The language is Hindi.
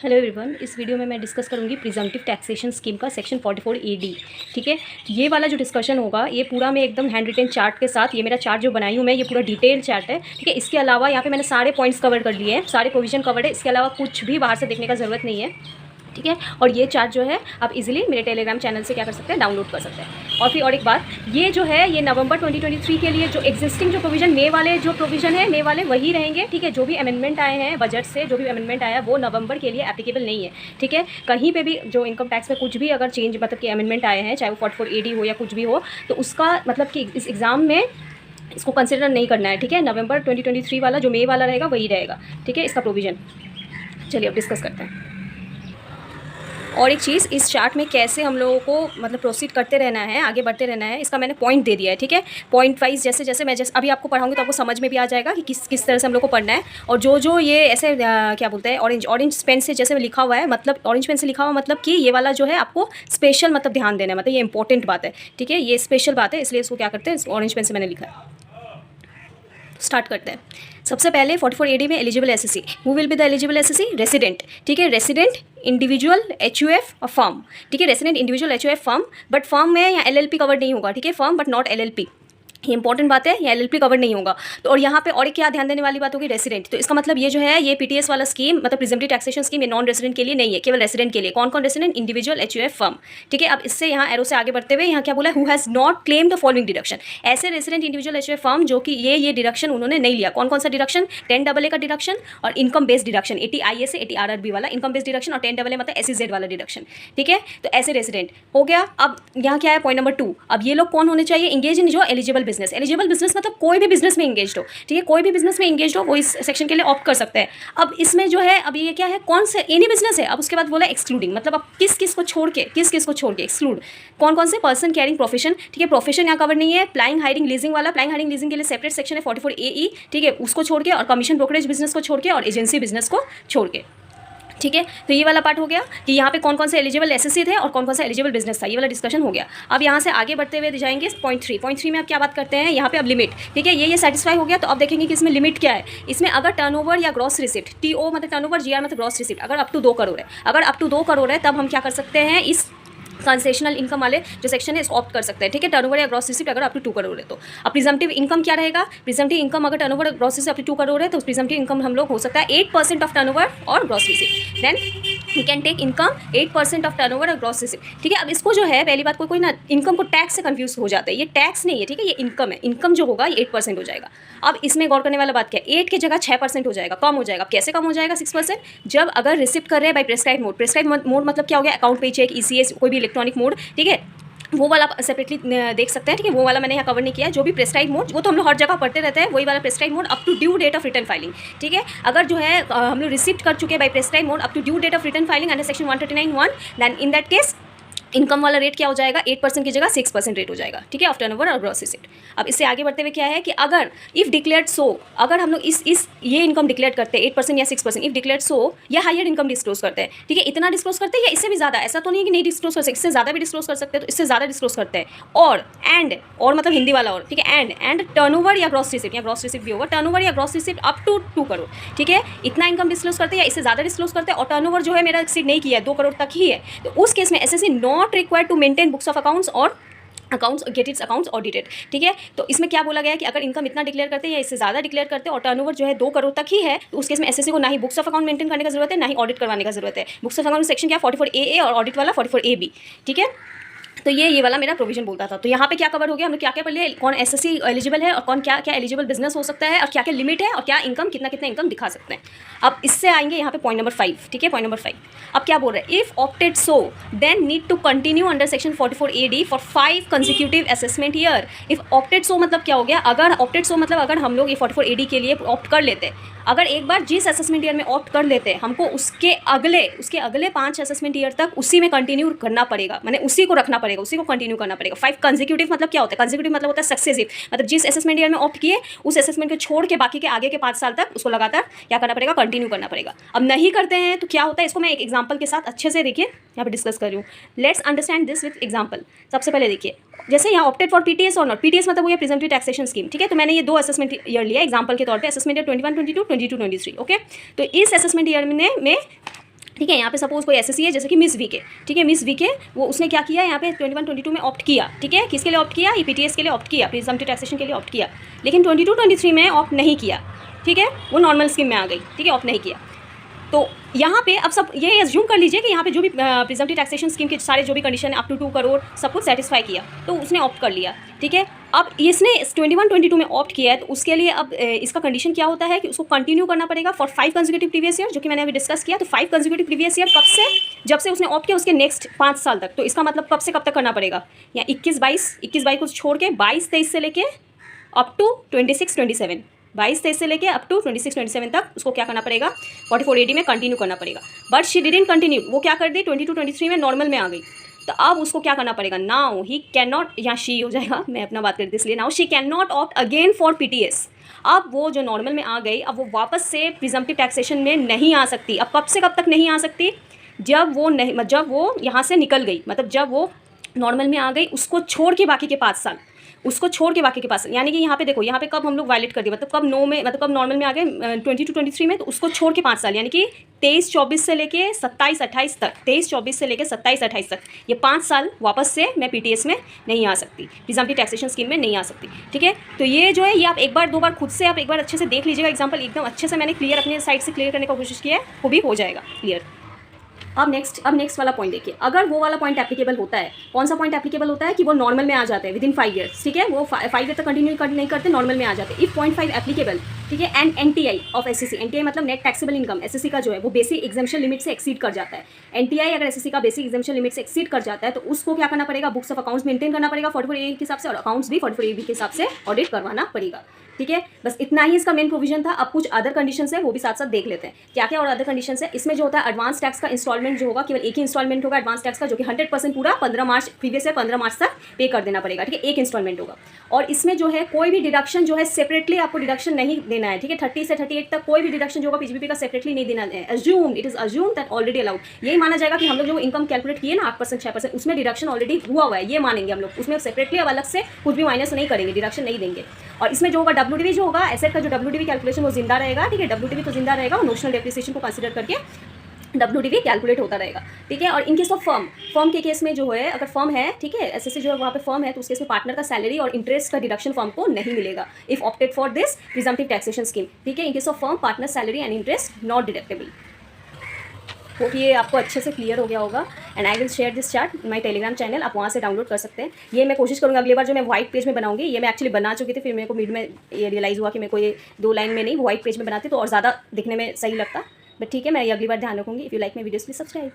हेलो एवरीवन, इस वीडियो में मैं डिस्कस करूंगी प्रिजम्पटिव टैक्सेशन स्कीम का सेक्शन 44A(d). ठीक है, तो ये वाला जो डिस्कशन होगा ये पूरा मैं एकदम हैंड रिटन चार्ट के साथ, ये मेरा चार्ट जो बनाई हूँ मैं, ये पूरा डिटेल चार्ट है। ठीक है, इसके अलावा यहाँ पे मैंने सारे पॉइंट्स कवर कर लिए हैं, सारे प्रोविजन कवर्ड है। इसके अलावा कुछ भी बाहर से देखने का ज़रूरत नहीं है। ठीक है, और ये चार्ट जो है आप इजीली मेरे टेलीग्राम चैनल से क्या कर सकते हैं, डाउनलोड कर सकते हैं। और फिर और एक बात, ये जो है ये नवंबर 2023 के लिए जो एग्जिस्टिंग जो प्रोविजन मे वाले जो प्रोविजन है मे वाले वही रहेंगे। ठीक है, जो भी अमेंडमेंट आए हैं बजट से, जो भी अमेंडमेंट आया है वो नवंबर के लिए एप्लीकेबल नहीं है। ठीक है, कहीं पे भी जो इनकम टैक्स में कुछ भी अगर चेंज मतलब कि अमेंडमेंट आए हैं, चाहे वो 44AD हो या कुछ भी हो, तो उसका मतलब कि इस एग्ज़ाम में इसको कंसिडर नहीं करना है। ठीक है, नवंबर 2023 वाला जो मे वाला रहेगा वही रहेगा। ठीक है, इसका प्रोविज़न चलिए अब डिस्कस करते हैं। और एक चीज़, इस चार्ट में कैसे हम लोगों को मतलब प्रोसीड करते रहना है, आगे बढ़ते रहना है, इसका मैंने पॉइंट दे दिया है। ठीक है, पॉइंट वाइज जैसे मैं अभी आपको पढ़ाऊंगी तो आपको समझ में भी आ जाएगा कि किस तरह से हम लोग को पढ़ना है। और जो ये ऐसे क्या बोलते हैं, ऑरेंज पेन से जैसे लिखा हुआ है, मतलब ऑरेंज पेन से लिखा हुआ मतलब कि ये वाला जो है आपको स्पेशल मतलब ध्यान देना है, मतलब ये इंपॉर्टेंट बात है। ठीक है, ये स्पेशल बात है, इसलिए इसको क्या करते हैं, ऑरेंज पेन से मैंने लिखा है। स्टार्ट करते हैं। सबसे पहले 44AD में eligible SSC, who will be the eligible SSC? Resident. ठीक है, रेसिडेंट, इंडिविजुअल, एचयूएफ और फर्म। ठीक है, resident, individual, HUF, firm. But firm में यहाँ एलएलपी कवर नहीं होगा। ठीक है, फर्म बट नॉट एलएलपी, ये इंपॉर्टेंट बात है, ये एलएलपी कवर नहीं होगा। तो और यहाँ पे और एक क्या ध्यान देने वाली बात होगी, रेसिडेंट। तो इसका मतलब ये जो है ये पीटीएस वाला स्कीम मतलब प्रिजम्पटिव टैक्सेशन स्कीम, ये नॉन रेसिडेंट के लिए नहीं है, केवल रेसिडेंट के लिए। कौन कौन रेसिडेंट? Individual, HUF, firm. ठीक है, अब इससे यहाँ एरो से आगे बढ़ते हुए यहाँ क्या बोला, who has not claim the following deduction. ऐसे रेसिडेंट, इंडिविजुअल, एचयूएफ, फर्म जो कि ये डिडक्शन उन्होंने नहीं लिया। कौन कौन सा डिडक्शन? 10AA का डिडक्शन और इनकम बेस्ड डिडक्शन, 80IA से 80RRB वाला इनकम बेस्ड डिडक्शन और 10AA मतलब SEZ वाला डिडक्शन। ठीक है, तो ऐसे रेसिडेंट हो गया। अब यहाँ क्या है, पॉइंट नंबर 2, अब ये लोग कौन होने चाहिए? इंगेज इन जो एलिजिबल बिजनेस। एलिजिबल बिजनेस मतलब कोई भी बिजनेस में इंगेज हो। ठीक है, कोई भी बिजनेस में इंगेज हो वो इस सेक्शन के लिए ऑप्ट कर सकते हैं। अब इसमें जो है, अब ये क्या है, कौन से एनी बिजनेस है। अब उसके बाद बोला एक्सक्लूडिंग, मतलब अब किस को छोड़ के एक्सक्लूड, कौन कौन से? Person carrying profession. ठीक है, प्रोफेशन यहाँ कवर नहीं है। प्लाइंग, हायरिंग, लीजिंग वाला, प्लाइंग, हायरिंग, लीजिंग के लिए सेपरेट सेक्शन है 44AE। ठीक है, उसको छोड़ के, और कमीशन ब्रोकरेज बिजनेस को छोड़ के, और एजेंसी बिजनेस को छोड़ के। ठीक है, तो ये वाला पार्ट हो गया कि यहाँ पे कौन कौन से एलिजिबल एसएससी थे और कौन कौन सा एलिजिबल बिजनेस था, ये वाला डिस्कशन हो गया। अब यहाँ से आगे बढ़ते हुए जाएंगे पॉइंट 3 में अब क्या बात करते हैं, यहाँ पे अब लिमिट। ठीक है, ये सेटिस्फाई हो गया, तो अब देखेंगे कि इसमें लिमिट क्या है। इसमें अगर टर्नओवर या ग्रॉस रिसिप्ट, TO मतलब टर्नओवर, GR मतलब ग्रॉस रिसिप्ट, अगर अप टू 2 करोड़ है, अगर अप टू 2 करोड़ है, तब हम क्या कर सकते हैं, इस कंसेशनल इनकम वाले जो सेक्शन है इसको ऑप्ट कर सकते हैं। ठीक है, टर्नओवर या ग्रॉस रिसिप्ट अगर अप टू 2 करोड़ है तो। अब प्रिजम्पटिव इनकम क्या रहेगा? प्रिजम्पटिव इनकम अगर turnover gross receipt up to 2 crore है तो प्रिजम्पटिव इनकम हम लोग हो सकता है 8% ऑफ टर्नओवर और gross receipt. Then we can take income 8% of turnover और ग्रॉस रिसिप्ट। ठीक है, अब इसको जो है पहली बात, कोई ना इनकम को टैक्स से कंफ्यूज हो जाता है, ये टैक्स नहीं है। ठीक है, ये इनकम है, इनकम जो होगा ये 8% हो जाएगा। अब इसमें गौर करने वाला बात क्या है, 8 की जगह 6% हो जाएगा, कम हो जाएगा। कैसे कम हो जाएगा 6%? जब अगर रिसिप्ट कर रहे हैं by prescribe mode. Prescribe mode मतलब क्या हो गया, अकाउंट पे चेक, ECS, कोई भी इलेक्ट्रॉनिक मोड। ठीक है, वो वाला आप सेपरेटली देख सकते हैं। ठीक है, वो वाला मैंने यहाँ कवर नहीं किया। जो भी प्रेस्क्राइब मोड, वो तो हम लोग हर जगह पढ़ते रहते हैं, वही वाला prescribe mode up to due date of return filing. ठीक है, अगर जो है हम लोग रिसिप्ट कर चुके हैं by prescribe mode up to due date of return filing under section 139(1), then in that case income वाला रेट क्या हो जाएगा, 8% की जगह 6% रेट हो जाएगा। ठीक है, ऑफ टर्नओवर और ग्रॉस रिसिप्ट। अब इससे आगे बढ़ते हुए क्या है कि अगर इफ़ डिक्लेयर्ड सो, अगर हम लोग ये इनकम डिक्लेयर करते हैं 8% या 6%, इफ डिक्लेयर्ड सो या हायर इनकम डिस्क्लोज करते हैं। ठीक है, इतना डिस्क्लोज करते हैं या इससे भी ज़्यादा, ऐसा तो नहीं है कि नहीं डिस्क्लोज कर सकते, इससे ज़्यादा भी डिस्क्लोज कर सकते हैं, तो इससे ज़्यादा डिस्क्लोज करते हैं। और मतलब हिंदी वाला और। ठीक है, एंड टर्नओवर या ग्रॉस रिसिप्ट, या ग्रॉस रिसिप्ट भी होगा, टर्नओवर या gross receipt up to 2 crore. ठीक है, इतना इनकम डिस्क्लोज करते हैं या इससे ज़्यादा डिस्क्लोज करते हैं, और टर्नओवर जो है मेरा एक्सीड नहीं किया है, 2 करोड़ तक ही है, तो उस केस में SSC not required to maintain books of accounts और accounts, get its accounts audited. ठीक है, तो इसमें क्या बोला गया है कि अगर इनकम इतना डिक्लेयर करते हैं या इससे ज़्यादा डिक्लेयर करते हैं और टर्नओवर जो है 2 करोड़ तक ही है, तो उस केस में एसएससी को ना ही बुक्स ऑफ अकाउंट मेंटेन करने का जरूरत है, ना ही ऑडिट करवाने का जरूरत है। बुक्स ऑफ अकाउंट सेक्शन क्या, 44AA, और ऑडिट वाला 44AB। ठीक है, तो ये वाला मेरा प्रोविजन बोलता था। तो यहाँ पे क्या कवर हो गया, हमने क्या क्या पढ़ लिया, कौन एसएससी एलिजिबल है और कौन क्या क्या एलिजिबल बिजनेस हो सकता है, और क्या क्या लिमिट है, और क्या इनकम कितना कितना इनकम दिखा सकते हैं। अब इससे आएंगे यहाँ पे पॉइंट नंबर 5। ठीक है, पॉइंट नंबर 5 अब क्या बोल रहे हैं, if opted so then need to continue under section 44AD for 5 consecutive assessment year. If opted so मतलब क्या हो गया, अगर ऑप्टेड सो मतलब अगर हम लोग ये 44AD के लिए ऑप्ट कर लेते, अगर एक बार जिस असेसमेंट ईयर में ऑप्ट कर लेते हैं, हमको उसके अगले 5 असेसमेंट ईयर तक उसी में कंटिन्यू करना पड़ेगा, मैंने उसी को रखना पड़ेगा, उसी को कंटिन्यू करना पड़ेगा। 5 कंसेक्यूटिव मतलब क्या होता है, कंसेक्यूटिव मतलब होता है सक्सेसिव, मतलब जिस असेसमेंट ईयर में ऑप्ट किए उस असेसमेंट को छोड़ के बाकी के आगे के 5 साल तक उसको लगातार क्या करना पड़ेगा, कंटिन्यू करना पड़ेगा। अब नहीं करते हैं तो क्या होता है, इसको मैं एक एग्जाम्पल के साथ अच्छे से देखिए यहाँ पे डिस्कस कर रही हूँ। Let's understand this with example. सबसे पहले देखिए, जैसे यहाँ ऑप्टेड फॉर पीटीएस और नॉट, पीटीएस मतलब वो ये प्रिजम्पटिव टैक्सेशन स्कीम। ठीक है, तो मैंने ये 2 असेसमेंट ईयर लिया एग्जाम्पल के तौर पे, असेसमेंट ईयर 21-22, 22-23। ओके, तो इस असेसमेंट ईयर में ठीक है। यहाँ पे सपोज कोई एसएससी है जैसे कि मिस वीके, ठीक है, मिस वीके वो उसने क्या किया यहाँ पे 21-22 में ऑप्ट किया, ठीक है, किसके लिए ऑप्ट किया, ईपीटीएस के लिए ऑप्ट किया, प्रिजम्प्टिव टैक्सेशन के लिए ऑप्ट किया, लेकिन 22-23 में ऑप्ट नहीं किया, ठीक है, वो नॉर्मल स्कीम में आ गई, ठीक है, ऑप्ट नहीं किया। तो यहाँ पे अब सब ये एज्यूम कर लीजिए कि यहाँ पे जो भी प्रिजम्प्टिव टैक्सेशन स्कीम के सारे जो भी कंडीशन है अप टू 2 करोड़ सब कुछ सेटिस्फाई किया, तो उसने ऑप्ट कर लिया, ठीक है। अब इसने 21-22 में ऑप्ट किया है, तो उसके लिए अब इसका कंडीशन क्या होता है कि उसको कंटिन्यू करना पड़ेगा फॉर 5 कंसेक्यूटिव प्रीवियस ईयर, जो कि मैंने अभी डिस्कस किया। तो 5 कंसेक्यूटिव प्रीवियस ईयर कब से, जब से उसने ऑप्ट किया उसके नेक्स्ट 5 साल तक। तो इसका मतलब कब से कब तक करना पड़ेगा, या 21-22 को छोड़ के 22-23 से लेके अप टू 26-27, 22-23 से लेके अप टू 26-27 तक उसको क्या करना पड़ेगा, 4480 में कंटिन्यू करना पड़ेगा। बट शी डिडंट कंटिन्यू, वो क्या कर दी 22-23 में नॉर्मल में आ गई। तो अब उसको क्या करना पड़ेगा, नाउ ही कैन नॉट, यहाँ शी हो जाएगा, मैं अपना बात करती इसलिए, now she can not opt again for PTS. अब वो जो नॉर्मल में आ गई, अब वो वापस से प्रिजम्प्टिव टैक्सेशन में नहीं आ सकती। अब कब से कब तक नहीं आ सकती, जब वो यहाँ से निकल गई, मतलब जब वो नॉर्मल में आ गई उसको छोड़ के बाकी के 5 साल, उसको छोड़ के बाकी के पास, यानी कि यहाँ पे देखो, यहाँ पे कब हम लोग वायलेट कर दिए, मतलब कब नो में, मतलब कब नॉर्मल में आ गए 22-23 में, तो उसको छोड़ के 5 साल, यानी कि 23-24 से लेके 27-28 तक, 23-24 से लेके 27-28 तक, ये 5 साल वापस से मैं पीटीएस में नहीं आ सकती, प्रिजम्प्टिव टैक्सेशन स्कीम में नहीं आ सकती, ठीक है। तो ये जो है ये आप एक बार 2 बार खुद से आप एक बार अच्छे से देख लीजिएगा, एग्जाम्पल एकदम अच्छे से मैंने क्लियर अपने साइड से क्लियर करने की कोशिश की है, वो भी हो जाएगा क्लियर। अब नेक्स्ट वाला पॉइंट देखिए, अगर वो वाला पॉइंट एप्लीकेबल होता है, कौन सा पॉइंट एप्लीकेबल होता है कि वो नॉर्मल में आ जाते हैं विदिन 5 ईयर्स, ठीक है, वो 5 ईयर तक कंटिन्यू नहीं करते, नॉर्मल में आ जाते हैं। इफ 0.5 एप्लीकेबल, ठीक है, and NTI of SSC, NTI मतलब नेट टैक्सेबल इनकम, एसएससी का जो है वो बेसिक एग्जाम्पशन लिमिट से एक्सीड कर जाता है। एनटीआई अगर एसएससी का बेसिक एग्जाम्पशन लिमिट से एक्सीड कर जाता है तो उसको क्या करना पड़ेगा, बुक्स ऑफ अकाउंट्स मेंटेन करना पड़ेगा 44A के हिसाब से, और अकाउंट्स भी 44A के हिसाब से ऑडिट करवाना पड़ेगा, ठीक है। बस इतना ही इसका मेन प्रोविजन था। अब कुछ अदर कंडीशंस है वो भी साथ साथ देख लेते हैं क्या क्या और अदर कंडीशंस है। इसमें जो होता है एडवांस टैक्स का इंस्टॉलमेंट जो होगा, केवल एक ही इंस्टॉलमेंट होगा एडवांस टैक्स का, जो कि 100% पूरा 15 मार्च प्रीवियस ईयर 15 मार्च तक पे कर देना पड़ेगा, ठीक है, एक इंस्टॉलमेंट होगा। और इसमें जो है कोई भी डिडक्शन जो है सेपरेटली आपको डिडक्शन नहीं देना है, ठीक है, 30 से 38 तक कोई भी डिडक्शन जो होगा पीजीबीपी का सेपरेटली नहीं देना है। Assumed, it is assumed that already allowed, यही माना जाएगा कि हम लोग जो इनकम कैलकुलेट किए ना 8% 6%, उसमें डिडक्शन ऑलरेडी हुआ हुआ है, ये मानेंगे हम लोग, उसमें सेपरेटली अब अलग से कुछ भी माइनस नहीं करेंगे, डिडक्शन नहीं देंगे। और इसमें जो होगा डब्ल्यूडीवी जो होगा, एसेट का जो डब्ल्यूडीवी कैलकुलेशन वो जिंदा रहेगा, ठीक है, डब्ल्यूडीवी तो जिंदा रहेगा, और नोशनल डेप्रिसिएशन को कंसीडर करके डब्ल्यूडीवी कैलकुलेट होता रहेगा, ठीक है। और इन केस ऑफ फर्म के केस में जो है, अगर फर्म है, ठीक है, एसएससी जो है वहाँ पे फर्म है, तो उस केस में पार्टनर का सैलरी और इंटरेस्ट का डिडक्शन फर्म को नहीं मिलेगा if opted for this presumptive taxation scheme, ठीक है। In case of firm partner salary and interest not deductible. Hope ये आपको अच्छे से क्लियर हो गया होगा। And I will share this chart my Telegram channel, आप वहाँ से डाउनलोड कर सकते हैं। ये मैं कोशिश करूँगा अगली बार जो मैं व्हाइट पेज में बनाऊंगी, ये मैं एक्चुअली बना चुकी थी, फिर मेरे को मिड में ये रियलाइज़ हुआ कि मेरे को ये 2 लाइन में नहीं व्हाइट पेज में बनाती तो और ज़्यादा दिखने में सही लगता, बट ठीक है, मैं ये अगली बार ध्यान रखूँगी। If you like my videos please subscribe.